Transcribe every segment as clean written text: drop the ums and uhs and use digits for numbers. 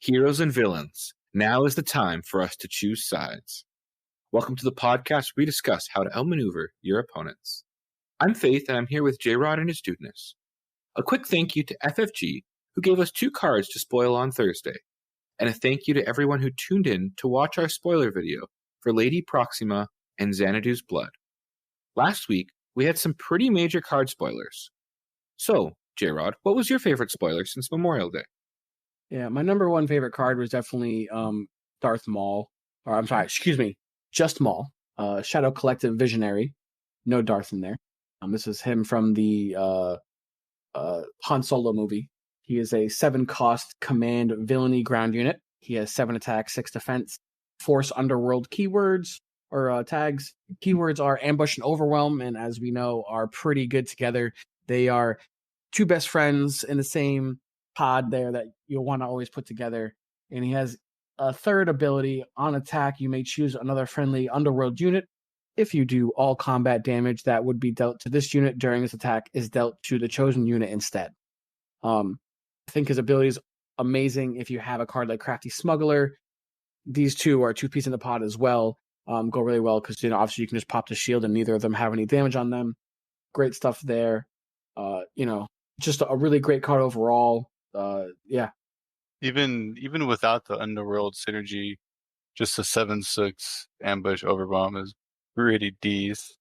Heroes and villains, now is the time for us to choose sides. Welcome to the podcast where we discuss how to outmaneuver your opponents. I'm Faith, and I'm here with Jrod and his Dudeness. A quick thank you to FFG, who gave us 2 cards to spoil on Thursday, and a thank you to everyone who tuned in to watch our spoiler video for Lady Proxima and Xanadu's Blood. Last week, we had some pretty major card spoilers. So, Jrod, what was your favorite spoiler since Memorial Day? Yeah, my number one favorite card was definitely Darth Maul. Or I'm sorry, excuse me, just Maul. Shadow Collective Visionary. No Darth in there. This is him from the Han Solo movie. He is a 7-cost command villainy ground unit. He has 7 attack, 6 defense. Force Underworld keywords or tags. Keywords are Ambush and Overwhelm, and as we know, are pretty good together. They are 2 best friends in the same pod there that you'll want to always put together. And he has a third ability. On attack, you may choose another friendly Underworld unit. If you do all combat damage that would be dealt to this unit during this attack is dealt to the chosen unit instead. I think his ability is amazing. If you have a card like Crafty Smuggler, these 2 are 2 pieces in the pod as well. Go really well because obviously you can just pop the shield and neither of them have any damage on them. Great stuff there. Just a really great card overall. Yeah. Even without the Underworld synergy, just a 7/6 Ambush Overwhelm is pretty decent.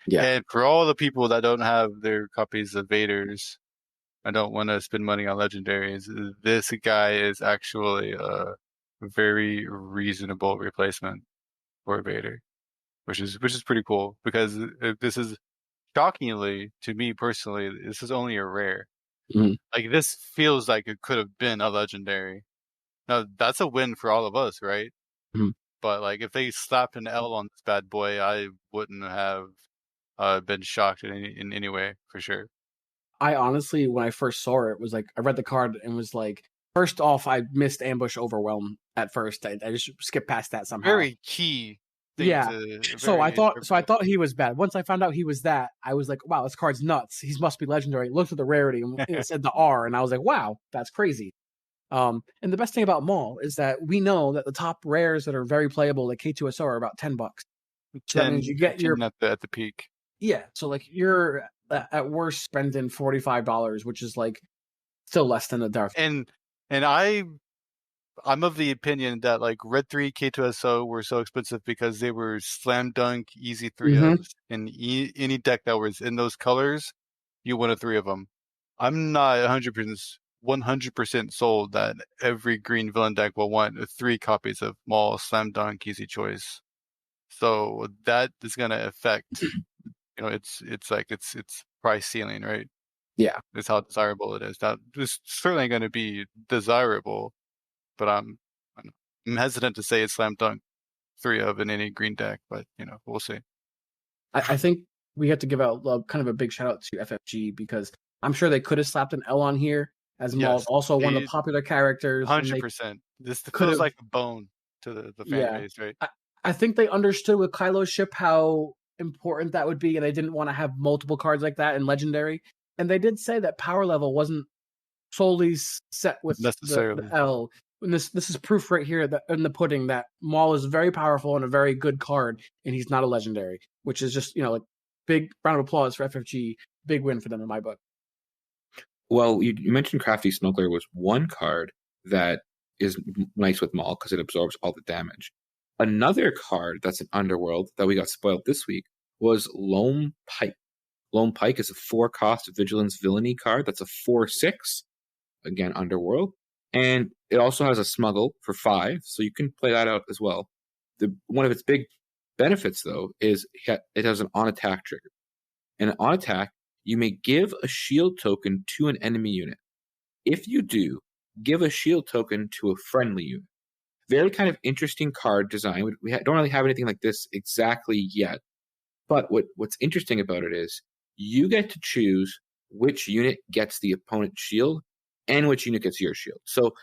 Yeah. And for all the people that don't have their copies of Vader's, I don't want to spend money on legendaries. This guy is actually a very reasonable replacement for Vader, which is pretty cool because this is shockingly to me personally, this is only a rare. Mm-hmm. Like this feels like it could have been a legendary. Now that's a win for all of us, right? Mm-hmm. But like if they slapped an L on this bad boy, I wouldn't have been shocked in any way for sure. I honestly, when I first saw it, was like I read the card and was like, first off, I missed Ambush Overwhelm at first. I just skipped past that somehow. Very key. Yeah. So I thought he was bad. Once I found out he was that, I was like, wow, this card's nuts. He must be legendary. Looked at the rarity and it said the R, and I was like, wow, that's crazy. And the best thing about Maul is that we know that the top rares that are very playable, like K2SO, are about $10. So that means you get your at the peak. Yeah. So like you're at worst spending $45, which is like still less than the Darth. And I'm of the opinion that like Red 3 K2SO were so expensive because they were slam dunk easy 3-0s. And any deck that was in those colors, you win a 3 of them. I'm not 100% sold that every green villain deck will want 3 copies of Maul slam dunk easy choice. So that is going to affect, it's like it's price ceiling, right? Yeah, it's how desirable it is. That it's certainly going to be desirable. But I'm hesitant to say it's slam dunk 3 of in any green deck, but we'll see. I think we have to give out kind of a big shout out to FFG because I'm sure they could have slapped an L on here as Maul's also one of the popular characters. 100%. This feels like a bone to the fan base, right? I think they understood with Kylo's ship how important that would be, and they didn't want to have multiple cards like that in Legendary. And they did say that power level wasn't solely set with the L. And this is proof right here that in the pudding that Maul is very powerful and a very good card, and he's not a legendary, which is just like big round of applause for FFG. Big win for them in my book. Well, you mentioned Crafty Smuggler was one card that is nice with Maul because it absorbs all the damage. Another card that's an Underworld that we got spoiled this week was Lone Pike. Lone Pike is a 4-cost Vigilance Villainy card. That's a 4/6, again Underworld. And it also has a smuggle for 5, so you can play that out as well. One of its big benefits, though, is it has an on-attack trigger. And on attack, you may give a shield token to an enemy unit. If you do, give a shield token to a friendly unit. Very kind of interesting card design. We don't really have anything like this exactly yet. But what's interesting about it is you get to choose which unit gets the opponent's shield and which unit gets your shield. So,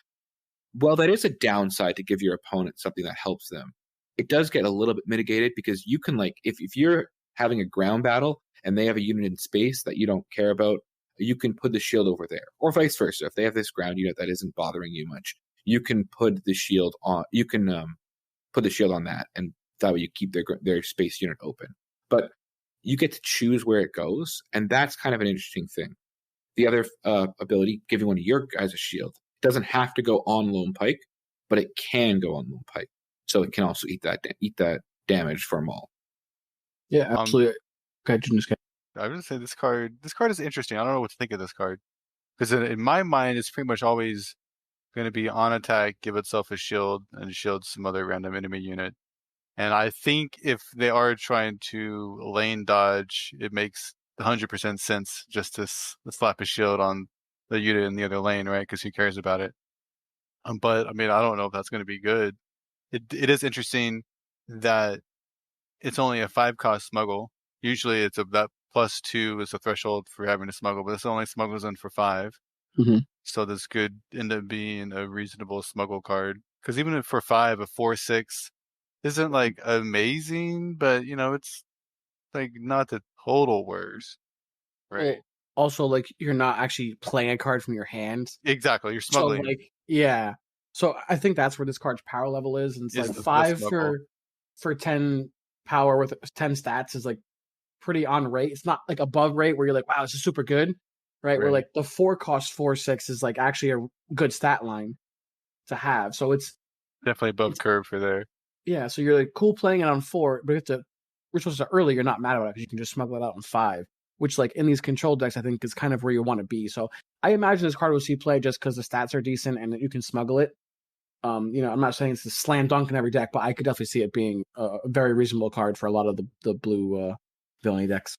while that is a downside to give your opponent something that helps them, it does get a little bit mitigated because you can, like, if you're having a ground battle and they have a unit in space that you don't care about, you can put the shield over there. Or vice versa. If they have this ground unit that isn't bothering you much, you can put the shield on. You can put the shield on that, and that way you keep their space unit open. But you get to choose where it goes, and that's kind of an interesting thing. The other ability, giving one of your guys a shield, doesn't have to go on Lone Pike, but it can go on Lone Pike, so it can also eat that damage for Maul. Yeah, absolutely. Okay, I would say this card is interesting. I don't know what to think of this card because in my mind, it's pretty much always going to be on attack, give itself a shield, and shield some other random enemy unit. And I think if they are trying to lane dodge, it makes 100% sense just to slap a shield on the unit in the other lane, right? Because who cares about it? But I mean, I don't know if that's going to be good. It is interesting that it's only a 5-cost smuggle. Usually, that +2 is the threshold for having to smuggle, but this only smuggles in for 5. Mm-hmm. So this could end up being a reasonable smuggle card. Because even if for 5, a 4/6 isn't like amazing, but it's like not the total worst, right? Well, also, like you're not actually playing a card from your hand. Exactly, you're So smuggling. like, yeah. So I think that's where this card's power level is, and it's Is like the 5 smuggle. for 10 power with 10 stats is like pretty on rate. It's not like above rate where you're like, wow, this is super good, right? Where Right. like the 4 cost 4/6 is like actually a good stat line to have. So it's Definitely above curve for there. yeah. So you're like cool playing it on 4, but we're supposed to early. You're not mad about it because you can just smuggle it out on 5, which like in these control decks, I think is kind of where you want to be. So I imagine this card will see play just because the stats are decent and you can smuggle it. I'm not saying it's a slam dunk in every deck, but I could definitely see it being a very reasonable card for a lot of the blue villainy decks.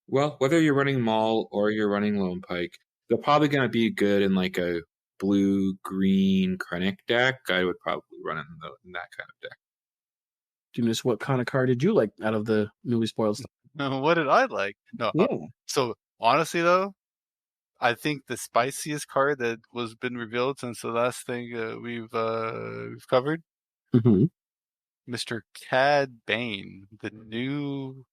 Well, whether you're running Maul or you're running Lone Pike, they're probably going to be good in like a blue-green Krennic deck. I would probably run in that kind of deck. Dudeness, what kind of card did you like out of the newly spoiled stuff? What did I like? No. Yeah. So honestly, though, I think the spiciest card that was been revealed since the last thing we've covered, Mm-hmm. Mr. Cad Bane, the new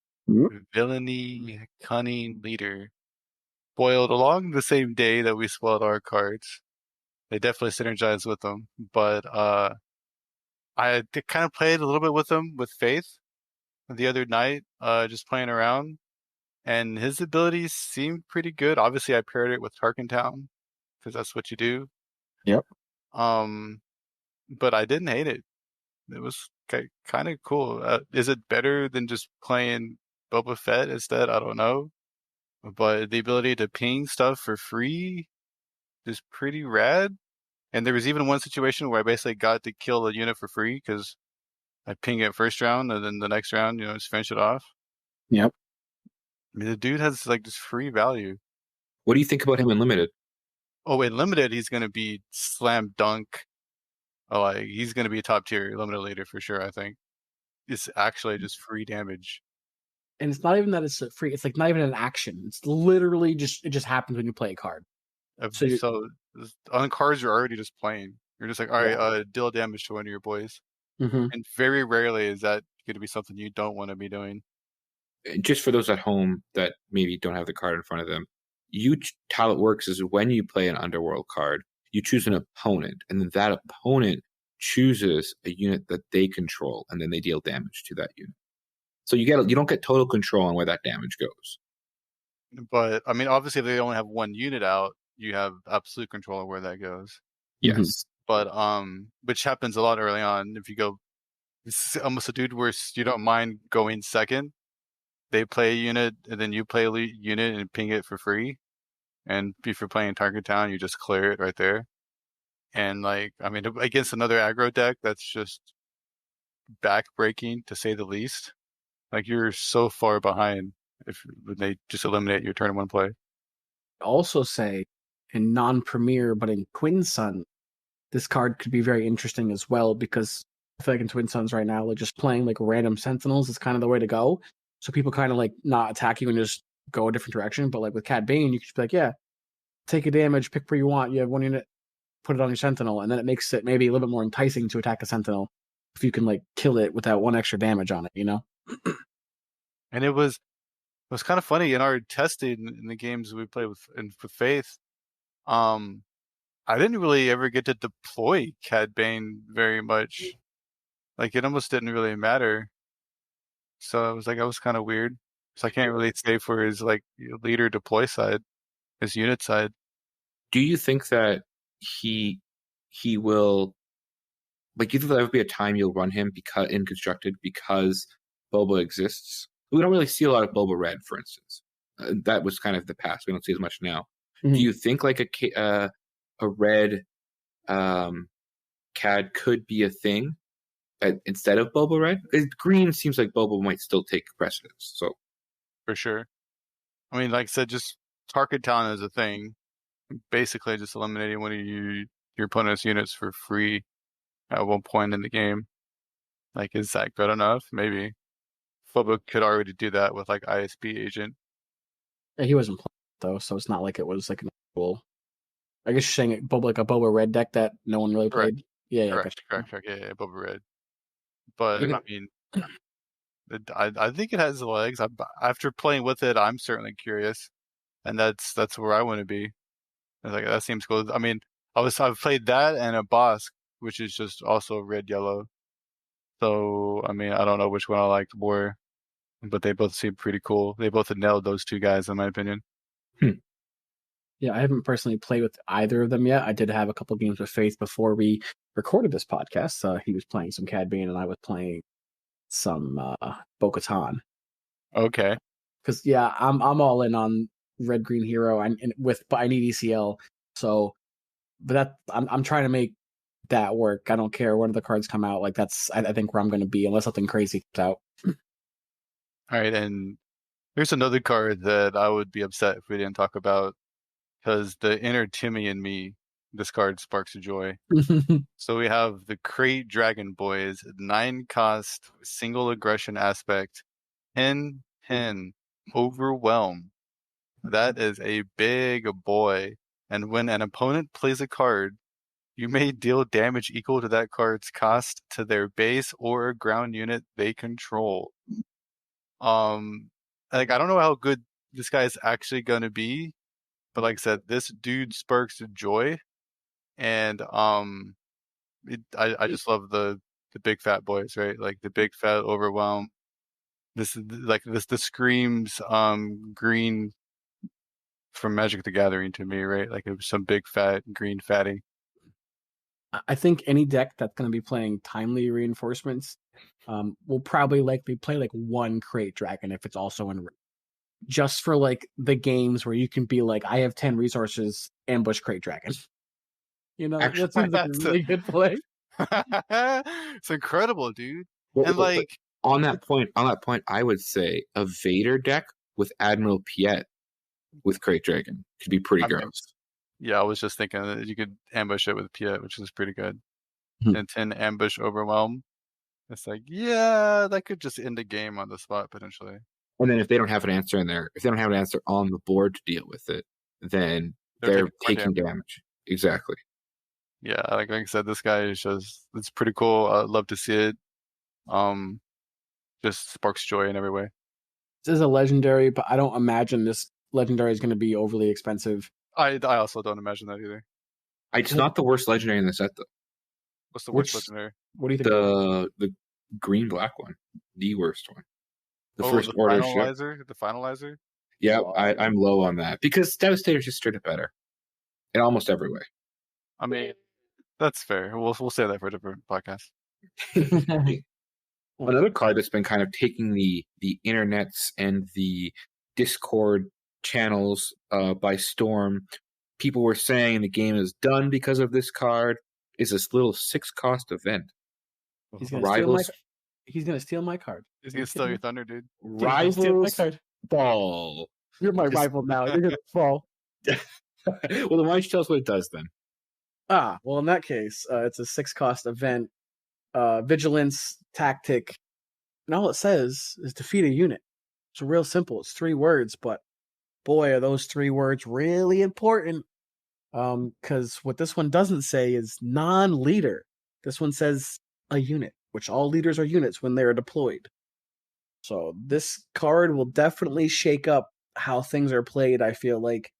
villainy cunning leader, spoiled along the same day that we spoiled our cards. They definitely synergize with them, but I kind of played a little bit with them with Faith the other night, just playing around, and his abilities seemed pretty good. Obviously, I paired it with Tarkentown because that's what you do. Yep. But I didn't hate it. It was kind of cool. Is it better than just playing Boba Fett instead? I don't know. But the ability to ping stuff for free is pretty rad. And there was even one situation where I basically got to kill a unit for free because I ping it first round and then the next round, just finish it off. Yep. I mean, the dude has like just free value. What do you think about him in Limited? Oh, in Limited, he's going to be slam dunk. Oh, like he's going to be a top tier Limited leader for sure, I think. It's actually just free damage. And it's not even that it's free. It's like not even an action. It's literally it just happens when you play a card. So on cards you're already just playing. You're just like, all right, deal damage to one of your boys. Mm-hmm. And very rarely is that going to be something you don't want to be doing. Just for those at home that maybe don't have the card in front of them, how it works is when you play an Underworld card, you choose an opponent, and then that opponent chooses a unit that they control, and then they deal damage to that unit. So you don't get total control on where that damage goes. But I mean, obviously, if they only have one unit out, you have absolute control of where that goes. Yes. But which happens a lot early on. If you go, it's almost a dude where you don't mind going second. They play a unit, and then you play a unit and ping it for free. And if you're playing Target Town, you just clear it right there. And like, I mean, against another aggro deck, that's just backbreaking to say the least. Like you're so far behind when they just eliminate your turn 1 play. Also say in non-premier, but in Twin Sun, this card could be very interesting as well because I feel like in Twin Suns right now, like just playing like random Sentinels is kind of the way to go. So people kind of like not attack you and just go a different direction. But like with Cad Bane, you could just be like, yeah, take a damage, pick where you want. You have one unit, put it on your Sentinel, and then it makes it maybe a little bit more enticing to attack a Sentinel if you can like kill it without one extra damage on it, And it was kind of funny in our testing in the games we played with Faith. I didn't really ever get to deploy Cad Bane very much. Like it almost didn't really matter. So I was like, that was kind of weird. So I can't really say for his like leader deploy side, his unit side. Do you think that he will like? You think there will be a time you'll run him because in constructed because Boba exists? We don't really see a lot of Boba Red, for instance. That was kind of the past. We don't see as much now. Do you think like a red CAD could be a thing instead of Boba Red? Green seems like Boba might still take precedence. So For sure. I mean, like I said, just target talent is a thing. Basically, just eliminating one of your opponent's units for free at one point in the game. Like, is that good enough? Maybe. Boba could already do that with like ISB agent. Yeah, he wasn't playing though, so it's not like it was like an actual. I guess you're saying like a Boba Red deck that no one really Correct. played. Yeah, Correct. Yeah, Boba Red. But I mean, I think it has legs. After playing with it, I'm certainly curious, and that's where I want to be. Like that seems cool. I mean, I've played that and a Bosk, which is just also red yellow. So I mean, I don't know which one I liked more, but they both seem pretty cool. They both nailed those two guys, in my opinion. Yeah, I haven't personally played with either of them yet. I did have a couple games with Faith before we recorded this podcast. He was playing some Cad Bane and I was playing some Bo-Katan. Okay. Because yeah, I'm all in on Red Green Hero but I need ECL. So, but that I'm trying to make that work. I don't care when the cards come out. Like that's I think where I'm going to be unless something crazy comes out. All right, and there's another card that I would be upset if we didn't talk about because the inner Timmy in me, this card sparks joy. So we have the Crate Dragon Boys, 9-cost, single aggression aspect, 10/10, Overwhelm. That is a big boy. And when an opponent plays a card, you may deal damage equal to that card's cost to their base or a ground unit they control. Like I don't know how good this guy is actually gonna be, but like I said, this dude sparks joy, and I just love the big fat boys, right? Like the big fat overwhelm. This screams green from Magic the Gathering to me, right? Like it was some big fat green fatty. I think any deck that's going to be playing timely reinforcements will probably likely play like one Crate Dragon if it's also in just for like the games where you can be like, I have 10 resources, ambush Crate Dragon. You know, Actually, that seems like a really good play. It's incredible, dude. But, And like on that point, I would say a Vader deck with Admiral Piet with Crate Dragon could be pretty gross. Yeah, I was just thinking that you could ambush it with Piet, which is pretty good. Hmm. And 10 ambush overwhelm. It's like, yeah, that could just end the game on the spot potentially. And then if they don't have an answer on the board to deal with it, then they're taking damage. Exactly. Yeah, like I said, this guy is it's pretty cool. I'd love to see it. Just sparks joy in every way. This is a legendary, but I don't imagine this legendary is going to be overly expensive. I also don't imagine that either. It's not the worst legendary in the set, though. What's the worst legendary? What do you think? The green black one, the worst one. The first order finalizer. The finalizer. Yeah, I'm low on that because Devastator is just straight up better in almost every way. I mean, that's fair. We'll say that for a different podcast. Another card that's been kind of taking the internets and the Discord channels by storm. People were saying the game is done because of this card. Is this little 6-cost event? He's gonna steal my card. He's gonna steal your thunder, dude. Rivals Ball. You're my rival now. You're gonna fall. Well, then why don't you tell us what it does then? Well, in that case, it's a 6-cost event. Vigilance, tactic, and all it says is defeat a unit. It's real simple. It's 3 words, but boy, are those 3 words really important. Because what this one doesn't say is non-leader. This one says a unit, which all leaders are units when they're deployed. So this card will definitely shake up how things are played, I feel like.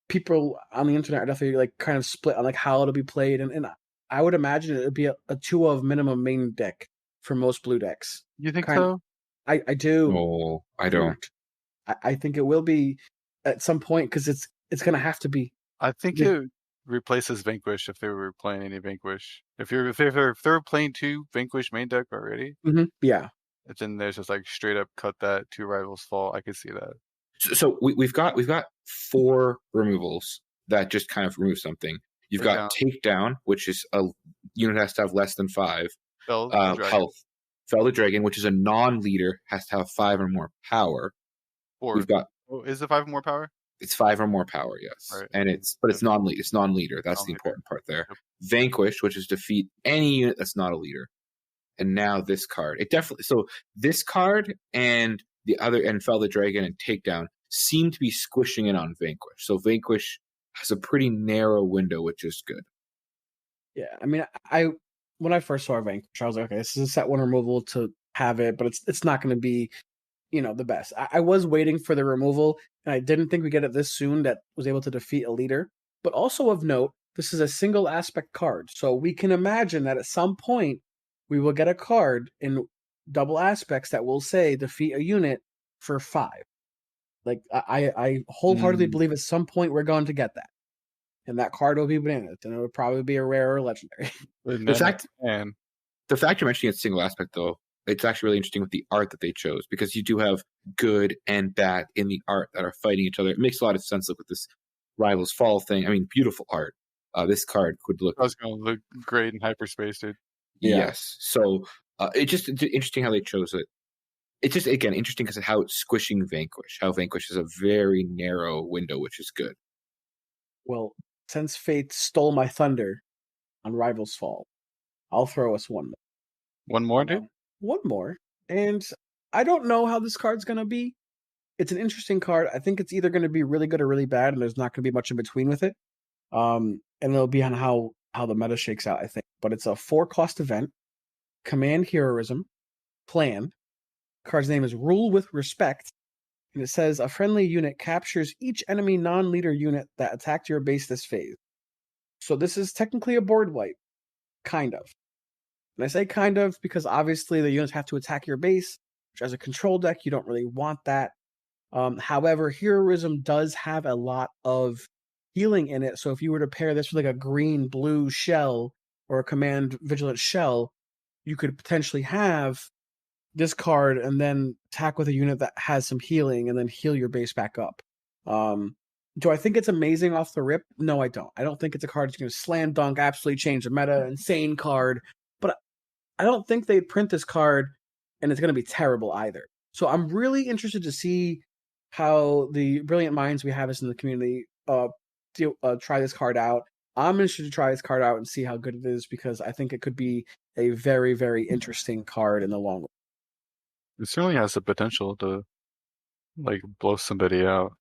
people on the internet are definitely like kind of split on like how it'll be played, and I would imagine it would be a 2 of minimum main deck for most blue decks. You think Kind, so? I do. Oh, I don't. I think it will be at some point because it's gonna have to be. I think it replaces Vanquish if they were playing any Vanquish. If they're playing 2 Vanquish main deck already, Yeah. then there's just like straight up cut that 2 Rivals Fall. I could see that. So we've got 4 removals that just kind of remove something. You've got Takedown, which is a unit has to have less than 5 health. Fell the Dragon, which is a non-leader, has to have 5 or more power. 4. We've got. Is it 5 or more power? It's 5 or more power, yes. Right. And it's non-leader. It's non-leader. That's the important part there. Yep. Vanquish, which is defeat any unit that's not a leader. And now this card. It definitely this card and the other and Fell the Dragon and Takedown seem to be squishing in on Vanquish. So Vanquish has a pretty narrow window, which is good. Yeah, I mean, when I first saw Vanquish, I was like, okay, this is a set 1 removal to have it, but it's not going to be, the best. I was waiting for the removal, and I didn't think we get it this soon that was able to defeat a leader. But also of note, this is a single aspect card, so we can imagine that at some point we will get a card in double aspects that will say defeat a unit for 5. Like I wholeheartedly believe at some point we're going to get that, and that card will be bananas, and it would probably be a rare or legendary. The fact you're mentioning it's single aspect, though, it's actually really interesting with the art that they chose, because you do have good and bad in the art that are fighting each other. It makes a lot of sense. Look with this Rivals Fall thing. I mean, beautiful art. This card could look. I was going to look great in hyperspace, dude. Yeah. Yes. So it's just interesting how they chose it. It's just, again, interesting because of how it's squishing Vanquish. How Vanquish is a very narrow window, which is good. Well, since Fate stole my thunder on Rivals Fall, I'll throw us one more. One more, dude? One more. And I don't know how this card's going to be. It's an interesting card. I think it's either going to be really good or really bad, and there's not going to be much in between with it. And it'll be on how the meta shakes out, I think. But it's a 4-cost event, command heroism, plan. The card's name is Rule with Respect, and it says a friendly unit captures each enemy non-leader unit that attacked your base this phase. So this is technically a board wipe, kind of. And I say kind of because obviously the units have to attack your base, which as a control deck, you don't really want that. However, heroism does have a lot of healing in it. So if you were to pair this with like a green-blue shell or a command vigilant shell, you could potentially have this card and then attack with a unit that has some healing and then heal your base back up. Do I think it's amazing off the rip? No, I don't. I don't think it's a card that's going to slam dunk, absolutely change the meta, insane card. But I don't think they'd print this card and it's going to be terrible either. So I'm really interested to see how the brilliant minds we have in the community try this card out. I'm interested to try this card out and see how good it is, because I think it could be a very, very interesting card in the long run. It certainly has the potential to like blow somebody out.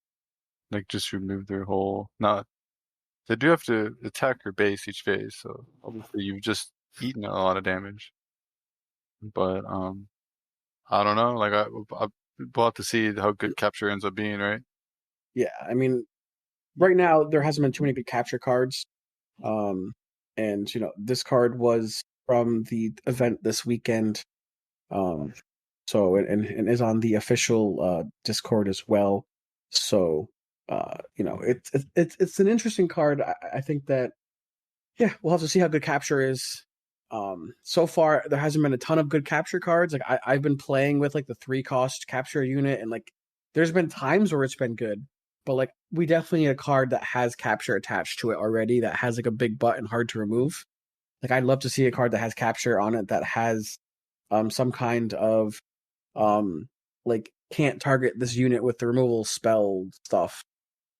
Like just remove their whole they do have to attack your base each phase, so obviously you've just eaten a lot of damage. But I don't know. Like we'll have to see how good capture ends up being, right? Yeah, I mean, right now there hasn't been too many good capture cards. And this card was from the event this weekend. So and is on the official Discord as well. So it's an interesting card. I think that we'll have to see how good capture is. So far there hasn't been a ton of good capture cards. Like I've been playing with like the 3-cost capture unit, and like there's been times where it's been good, but like we definitely need a card that has capture attached to it already, that has like a big butt and hard to remove. Like I'd love to see a card that has capture on it, that has some kind of like can't target this unit with the removal spell stuff.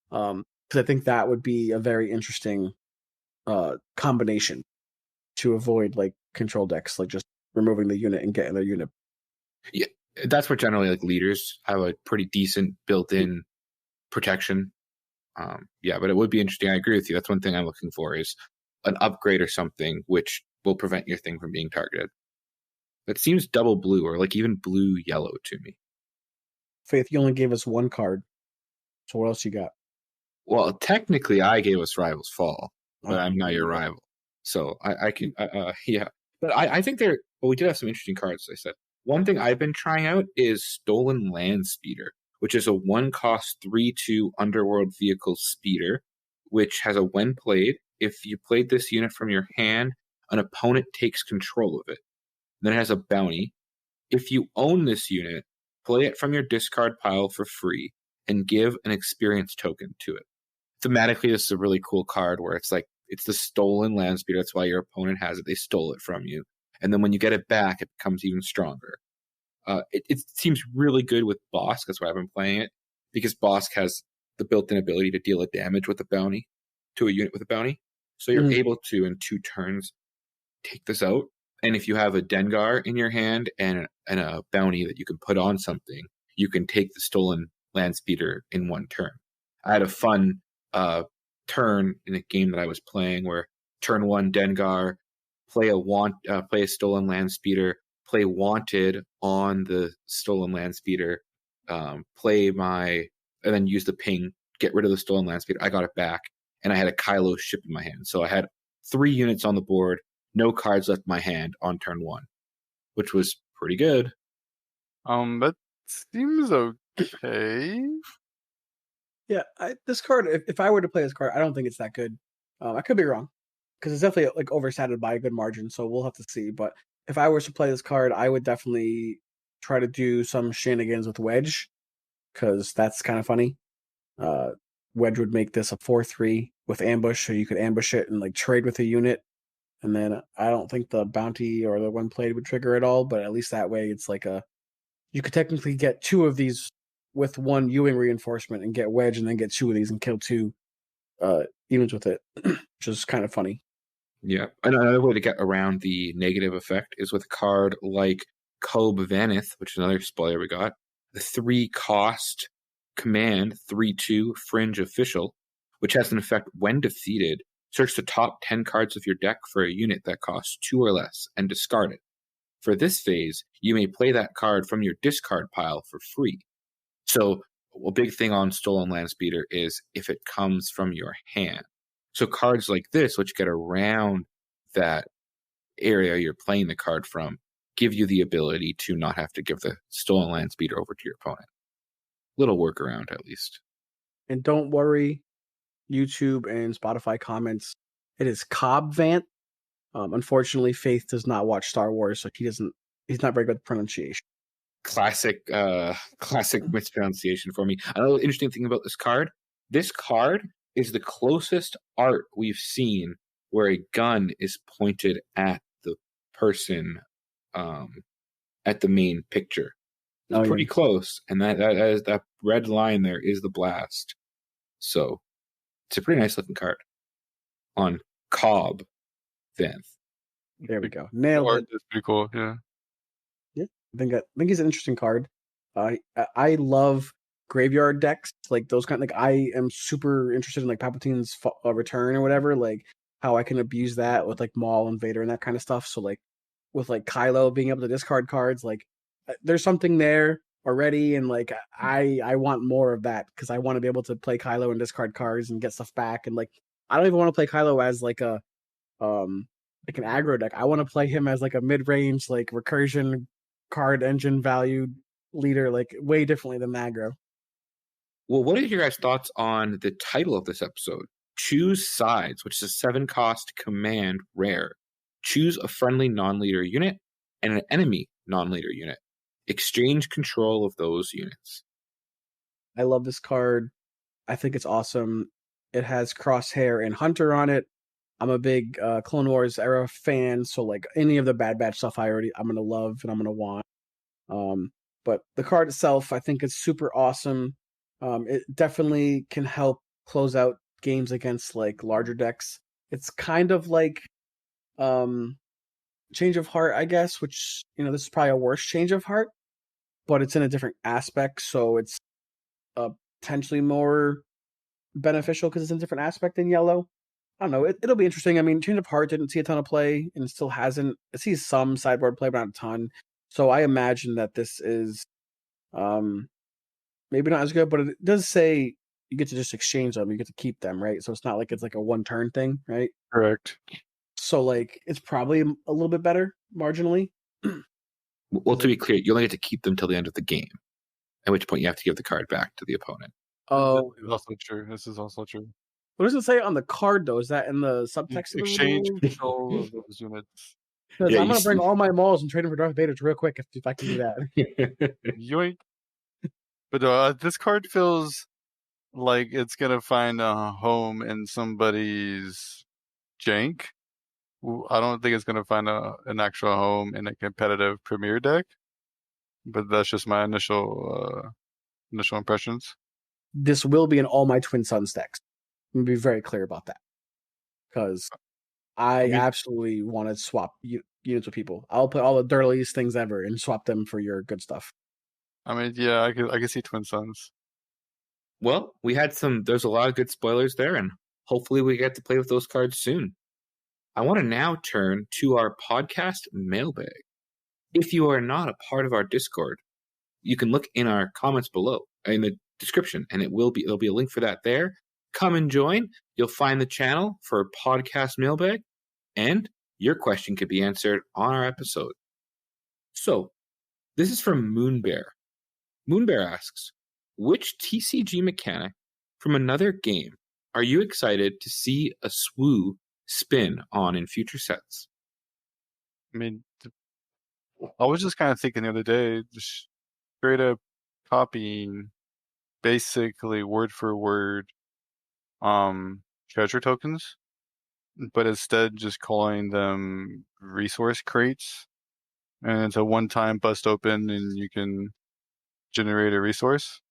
Because I think that would be a very interesting combination to avoid like control decks, like just removing the unit and getting their unit. Yeah, that's where generally like leaders have a pretty decent built-in protection. But it would be interesting. I agree with you. That's one thing I'm looking for, is an upgrade or something which will prevent your thing from being targeted. It seems double blue or like even blue yellow to me. Faith, you only gave us one card. So what else you got? Well, technically, I gave us Rivals Fall, but I'm not your Yeah. rival. So I can, yeah. But I think we did have some interesting cards, as I said. One thing I've been trying out is Stolen Land Speeder, which is a 1-cost 3/2 underworld vehicle speeder, which has a when played. If you played this unit from your hand, an opponent takes control of it. Then it has a bounty. If you own this unit, play it from your discard pile for free and give an experience token to it. Thematically, this is a really cool card where it's like it's the stolen land speeder. That's why your opponent has it. They stole it from you. And then when you get it back, it becomes even stronger. It seems really good with Bosk. That's why I've been playing it, because Bosk has the built-in ability to deal a damage with a bounty to a unit with a bounty. So you're able to, in 2 turns, take this out. And if you have a Dengar in your hand and a bounty that you can put on something, you can take the stolen land speeder in 1 turn. I had a fun turn in a game that I was playing where turn 1 Dengar, play a stolen land speeder, play wanted on the stolen land speeder, and then use the ping, get rid of the stolen land speeder. I got it back, and I had a Kylo ship in my hand. So I had 3 units on the board, no cards left in my hand on turn 1, which was pretty good. That seems okay. Yeah, this card, if I were to play this card, I don't think it's that good. I could be wrong, because it's definitely like overshadowed by a good margin, so we'll have to see. But if I were to play this card, I would definitely try to do some shenanigans with Wedge, because that's kind of funny. Wedge would make this a 4/3 with ambush, so you could ambush it and like trade with a unit. And then I don't think the bounty or the one played would trigger at all, but at least that way it's like you could technically get 2 of these with 1 Ewing reinforcement and get Wedge, and then get 2 of these and kill 2 units with it, which is kind of funny. Yeah. Another way to get around the negative effect is with a card like Kobe Vanith, which is another spoiler we got. The 3-cost command 3/2 Fringe Official, which has an effect when defeated. Search the top 10 cards of your deck for a unit that costs 2 or less and discard it. For this phase, you may play that card from your discard pile for free. So a big thing on Stolen Land Speeder is if it comes from your hand. So cards like this, which get around that area you're playing the card from, give you the ability to not have to give the Stolen Land Speeder over to your opponent. Little workaround, at least. And don't worry, YouTube and Spotify comments, it is Cobb Vant. Unfortunately, Faith does not watch Star Wars, so he's not very good at pronunciation. Classic mispronunciation for me. Another interesting thing about this card is the closest art we've seen where a gun is pointed at the person at the main picture. It's pretty close, and that red line there is the blast. So it's a pretty nice looking card on Cobb Vanth. There we go. Nailed it. That's pretty cool. Yeah. Yeah. I think he's an interesting card. I love graveyard decks, like those kind. Like I am super interested in like Palpatine's return or whatever. Like how I can abuse that with like Maul and Vader and that kind of stuff. So like with like Kylo being able to discard cards, like there's something there already, and like I want more of that, because I want to be able to play Kylo and discard cards and get stuff back. And like I don't even want to play Kylo as like a like an aggro deck. I want to play him as like a mid-range like recursion card engine value leader, like way differently than aggro. Well, what are your guys' thoughts on the title of this episode? Choose Sides, which is a 7-cost command rare. Choose a friendly non-leader unit and an enemy non-leader unit. Exchange control of those units. I love this card. I think it's awesome. It has Crosshair and Hunter on it. I'm a big Clone Wars era fan, so like any of the Bad Batch stuff I'm gonna love and I'm gonna want. But the card itself, I think it's super awesome. It definitely can help close out games against like larger decks. It's kind of like Change of Heart, I guess, which, this is probably a worse Change of Heart, but it's in a different aspect, so it's potentially more beneficial because it's in a different aspect than Yellow. I don't know. It'll be interesting. I mean, Change of Heart didn't see a ton of play, and still hasn't. It sees some sideboard play, but not a ton. So I imagine that this is maybe not as good, but it does say you get to just exchange them. You get to keep them, right? So it's not like it's like a one-turn thing, right? Correct. So like it's probably a little bit better marginally. Well, to be clear, you only get to keep them till the end of the game, at which point you have to give the card back to the opponent. Oh, This is also true. This is also true. what does it say on the card though? Is that in the subtext of the Exchange rule? control of those units. Because Yeah, I'm you gonna bring see- all my malls and trade them for Darth Vader real quick if I can do that. Yoink. But this card feels like it's gonna find a home in somebody's jank. I don't think it's gonna find an actual home in a competitive premier deck. But that's just my initial impressions. This will be in all my Twin Suns decks. I'm gonna be very clear about that. Because I absolutely want to swap units with people. I'll put all the dirtiest things ever and swap them for your good stuff. I mean, yeah, I could see Twin Suns. Well, there's a lot of good spoilers there, and hopefully we get to play with those cards soon. I want to now turn to our podcast mailbag. If you are not a part of our Discord, you can look in our comments below in the description, and there'll be a link for that there. Come and join. You'll find the channel for podcast mailbag, and your question could be answered on our episode. So, this is from Moonbear. Moonbear asks, which TCG mechanic from another game are you excited to see a SWU spin on in future sets? I mean, I was just kind of thinking the other day, just straight up copying basically word for word treasure tokens, but instead just calling them resource crates. And it's a one-time bust open and you can generate a resource.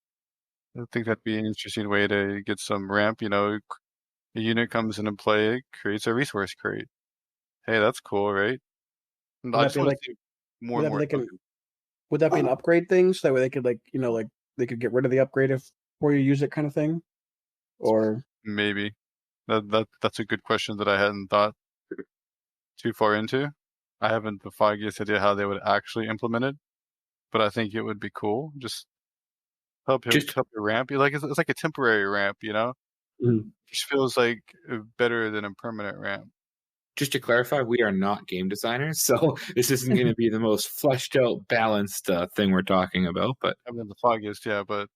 I think that'd be an interesting way to get some ramp. You know, a unit comes into play, it creates a resource crate. Hey, that's cool, right? And I Would that just be want like? to see more Would and that be more like tokens. would that be an upgrade thing? So that way they could like they could get rid of the upgrade before you use it, kind of thing, or Maybe. That's a good question that I hadn't thought too far into. I haven't the foggiest idea how they would actually implement it, but I think it would be cool. Just help Just your ramp. Like it's like a temporary ramp, you know? Just feels like better than a permanent ramp. just to clarify, we are not game designers, so this isn't going to be the most fleshed out, balanced thing we're talking about. But I mean, the foggiest, yeah, but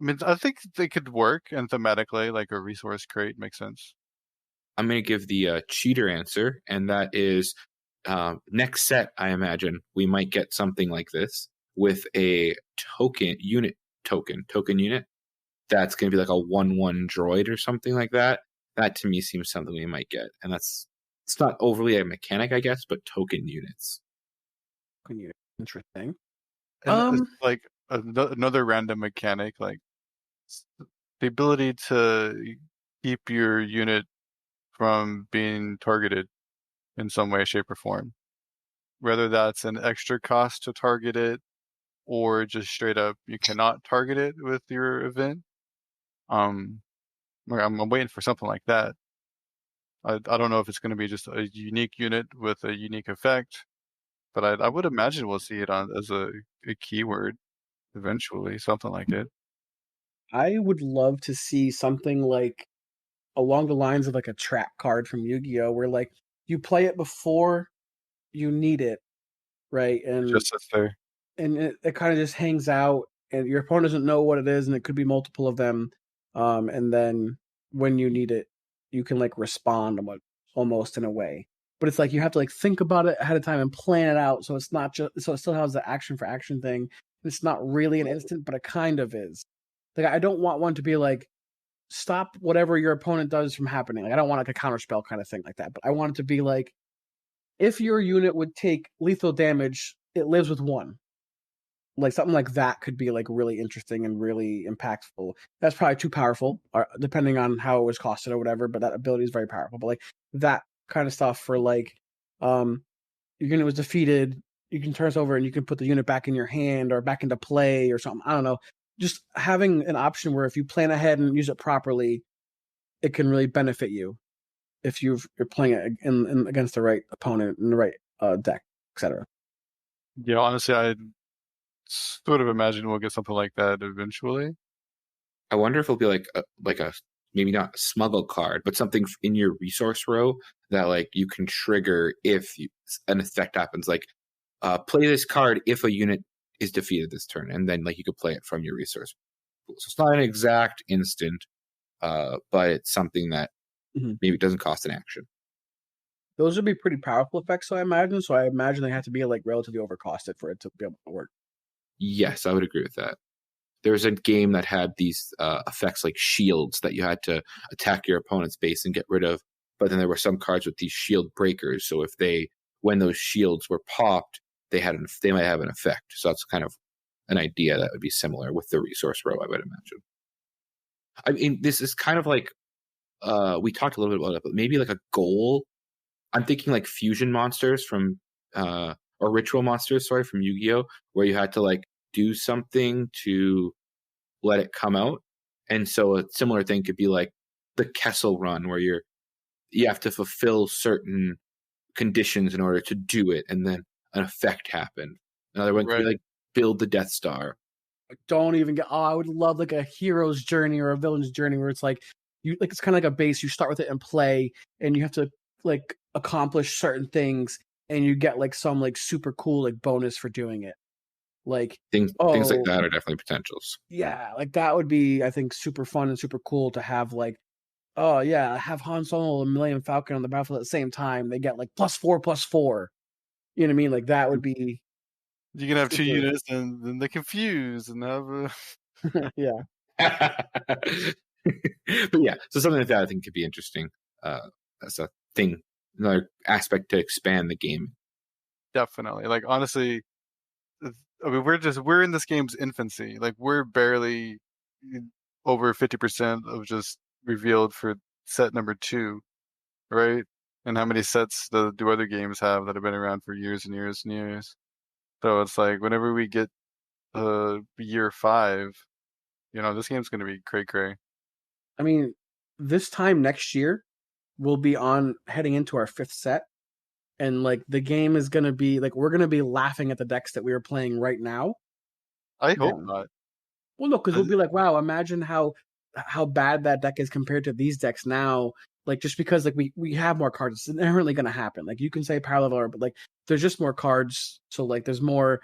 I mean, I think they could work, and thematically, like a resource crate makes sense. I'm going to give the cheater answer, and that is next set. I imagine we might get something like this with a token unit that's going to be like a 1/1 droid or something like that. That to me seems something we might get, and it's not overly a mechanic, I guess, but token units. interesting. And it's like another random mechanic, like the ability to keep your unit from being targeted in some way, shape, or form. Whether that's an extra cost to target it, or just straight up you cannot target it with your event. I'm waiting for something like that. I don't know if it's going to be just a unique unit with a unique effect, but I would imagine we'll see it as a keyword eventually, something like it. I would love to see something like along the lines of like a trap card from Yu-Gi-Oh, where like you play it before you need it, right? It just sits there. And it kind of just hangs out, and your opponent doesn't know what it is, and it could be multiple of them. And then when you need it, you can like respond almost in a way. But it's like you have to like think about it ahead of time and plan it out, so it's not just so it still has the action for action thing. It's not really an instant, but it kind of is. Like I don't want one to be like stop whatever your opponent does from happening. Like I don't want like a counter spell kind of thing like that, but I want it to be like if your unit would take lethal damage, it lives with one. Like something like that could be like really interesting and really impactful. That's probably too powerful, depending on how it was costed or whatever. But that ability is very powerful. But like that kind of stuff for like, your unit was defeated, you can turn this over and you can put the unit back in your hand or back into play or something. I don't know. Just having an option where if you plan ahead and use it properly, it can really benefit you if you're playing it in against the right opponent in the right deck, etc. Yeah, honestly, I sort of imagine we'll get something like that eventually. I wonder if it'll be like a maybe not a smuggle card, but something in your resource row that like you can trigger if an effect happens. Like play this card if a unit is defeated this turn, and then like you could play it from your resource pool. So it's not an exact instant, but it's something that maybe doesn't cost an action. Those would be pretty powerful effects, so I imagine. So I imagine they have to be like relatively overcosted for it to be able to work. Yes, I would agree with that. There was a game that had these effects like shields that you had to attack your opponent's base and get rid of. But then there were some cards with these shield breakers. So when those shields were popped, they might have an effect. So that's kind of an idea that would be similar with the resource row, I would imagine. I mean, this is kind of like we talked a little bit about it, but maybe like a goal. I'm thinking like fusion monsters from or ritual monsters, sorry, from Yu-Gi-Oh, where you had to like do something to let it come out. And so a similar thing could be like the Kessel run, where you have to fulfill certain conditions in order to do it, and then an effect happened. Another one could be like build the Death Star. Don't even get. Oh, I would love like a hero's journey or a villain's journey where it's like it's kind of like a base. You start with it and play, and you have to like accomplish certain things, and you get like some like super cool like bonus for doing it. Like things like that are definitely potentials. Yeah, like that would be, I think, super fun and super cool to have. Like, oh yeah, have Han Solo and Millennium Falcon on the battlefield at the same time. They get like +4/+4. You know what I mean? Like that would be. You can have two units and then they confuse and have yeah. But yeah, so something like that I think could be interesting. That's a thing, another aspect to expand the game. Definitely. Like honestly, I mean, we're in this game's infancy. Like we're barely over 50% of just revealed for set number 2, right? And how many sets do other games have that have been around for years and years and years? So it's like whenever we get year 5, this game's gonna be cray. I mean, this time next year, we'll be heading into our 5th set. And like the game is gonna be like we're gonna be laughing at the decks that we are playing right now. I hope not. Well, no, because we'll be like, wow, imagine how bad that deck is compared to these decks now. Like just because like we have more cards, it's inherently gonna happen. Like you can say power level, but like there's just more cards, so like there's more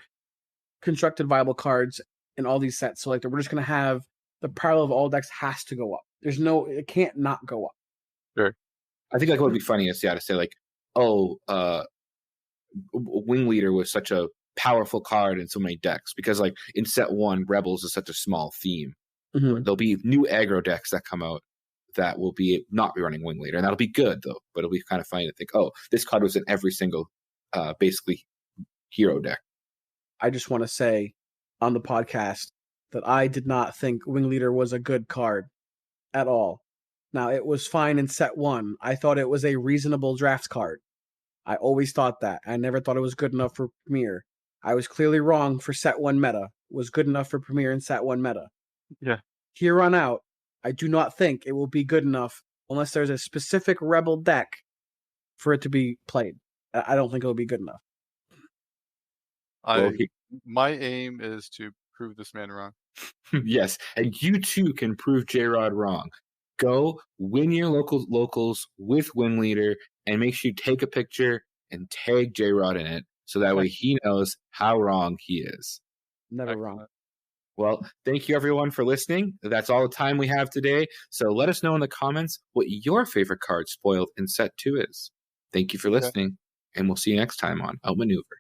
constructed viable cards in all these sets. So like we're just gonna have the power level of all decks has to go up. It can't not go up. Sure. I think like what would be funny is to say like, Wing Leader was such a powerful card in so many decks because like in set 1, Rebels is such a small theme. There'll be new aggro decks that come out that will not be running Wing Leader, and that'll be good though. But it'll be kind of funny to think, this card was in every single basically hero deck. I just want to say on the podcast that I did not think Wing Leader was a good card at all. Now, it was fine in set 1. I thought it was a reasonable draft card. I always thought that. I never thought it was good enough for Premier. I was clearly wrong for set 1 meta. It was good enough for Premier in set 1 meta. Yeah. Here on out, I do not think it will be good enough unless there's a specific Rebel deck for it to be played. I don't think it will be good enough. My aim is to prove this man wrong. Yes, and you too can prove Jrod wrong. Go win your locals with Wing Leader and make sure you take a picture and tag Jrod in it so that way he knows how wrong he is. Never wrong. Well, thank you everyone for listening. That's all the time we have today. So let us know in the comments what your favorite card spoiled in set 2 is. Thank you for listening, and we'll see you next time on Outmaneuver.